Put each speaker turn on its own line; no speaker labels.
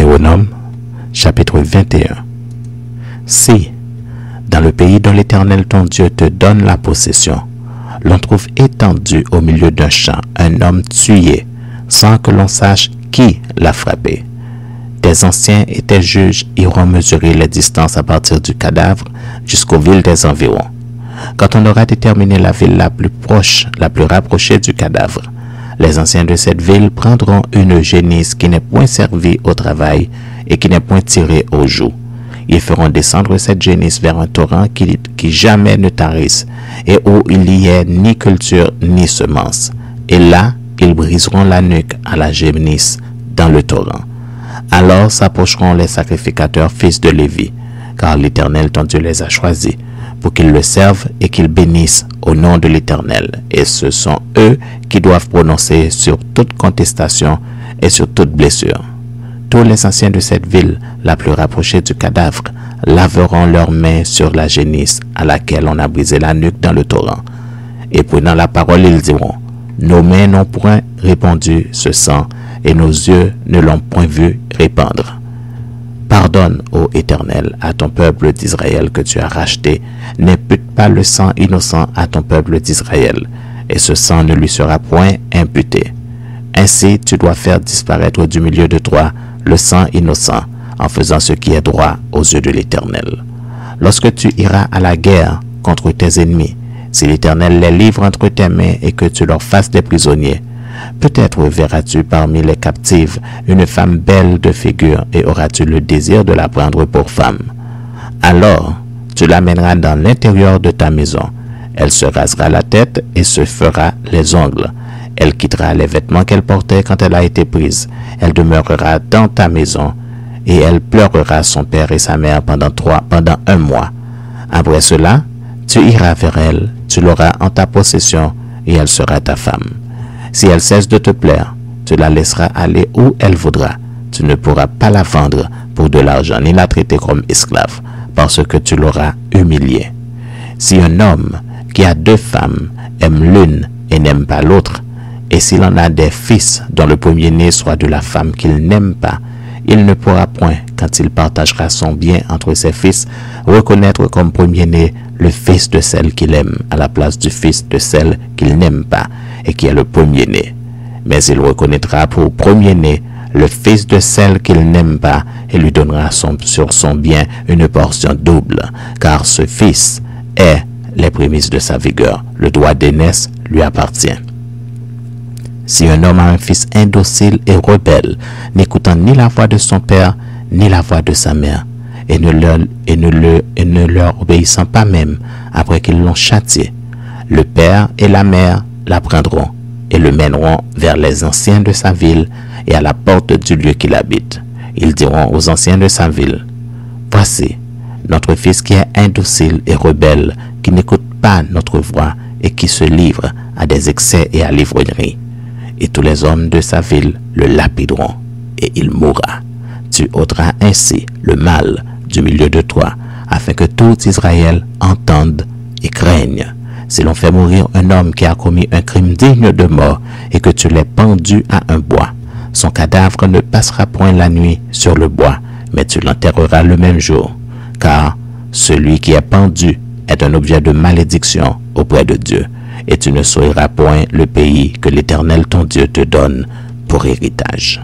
Deutéronome, chapitre 21. Si, dans le pays dont l'Éternel ton Dieu te donne la possession, l'on trouve étendu au milieu d'un champ un homme tué, sans que l'on sache qui l'a frappé, tes anciens et tes juges iront mesurer les distances à partir du cadavre jusqu'aux villes des environs. Quand on aura déterminé la ville la plus proche, la plus rapprochée du cadavre, les anciens de cette ville prendront une génisse qui n'est point servie au travail et qui n'est point tirée au joug. Ils feront descendre cette génisse vers un torrent qui jamais ne tarisse et où il n'y ait ni culture ni semence. Et là, ils briseront la nuque à la génisse dans le torrent. Alors s'approcheront les sacrificateurs fils de Lévi, car l'Éternel ton Dieu les a choisis, pour qu'ils le servent et qu'ils bénissent au nom de l'Éternel. Et ce sont eux qui doivent prononcer sur toute contestation et sur toute blessure. Tous les anciens de cette ville, la plus rapprochée du cadavre, laveront leurs mains sur la génisse à laquelle on a brisé la nuque dans le torrent. Et prenant la parole, ils diront, nos mains n'ont point répandu ce sang, et nos yeux ne l'ont point vu répandre. Pardonne, ô Éternel, à ton peuple d'Israël que tu as racheté, n'impute pas le sang innocent à ton peuple d'Israël, et ce sang ne lui sera point imputé. Ainsi tu dois faire disparaître du milieu de toi le sang innocent, en faisant ce qui est droit aux yeux de l'Éternel. Lorsque tu iras à la guerre contre tes ennemis, si l'Éternel les livre entre tes mains et que tu leur fasses des prisonniers, peut-être verras-tu parmi les captives une femme belle de figure et auras-tu le désir de la prendre pour femme. Alors, tu l'amèneras dans l'intérieur de ta maison. Elle se rasera la tête et se fera les ongles. Elle quittera les vêtements qu'elle portait quand elle a été prise. Elle demeurera dans ta maison et elle pleurera son père et sa mère pendant 1 mois. Après cela, tu iras vers elle, tu l'auras en ta possession et elle sera ta femme. Si elle cesse de te plaire, tu la laisseras aller où elle voudra. Tu ne pourras pas la vendre pour de l'argent ni la traiter comme esclave, parce que tu l'auras humiliée. Si un homme qui a 2 femmes aime l'une et n'aime pas l'autre, et s'il en a des fils dont le premier-né soit de la femme qu'il n'aime pas, il ne pourra point, quand il partagera son bien entre ses fils, reconnaître comme premier-né le fils de celle qu'il aime à la place du fils de celle qu'il n'aime pas et qui est le premier-né. Mais il reconnaîtra pour premier-né le fils de celle qu'il n'aime pas et lui donnera sur son bien une portion double, car ce fils est les prémices de sa vigueur. Le droit d'aînesse lui appartient. Si un homme a un fils indocile et rebelle, n'écoutant ni la voix de son père, ni la voix de sa mère, et ne leur obéissant pas même après qu'ils l'ont châtié, le père et la mère l'apprendront et le mèneront vers les anciens de sa ville et à la porte du lieu qu'il habite. Ils diront aux anciens de sa ville, « Voici, notre fils qui est indocile et rebelle, qui n'écoute pas notre voix et qui se livre à des excès et à l'ivrognerie. » Et tous les hommes de sa ville le lapideront, et il mourra. Tu ôteras ainsi le mal du milieu de toi, afin que tout Israël entende et craigne. Si l'on fait mourir un homme qui a commis un crime digne de mort, et que tu l'aies pendu à un bois, son cadavre ne passera point la nuit sur le bois, mais tu l'enterreras le même jour, car celui qui est pendu est un objet de malédiction auprès de Dieu. Et tu ne souilleras point le pays que l'Éternel ton Dieu te donne pour héritage.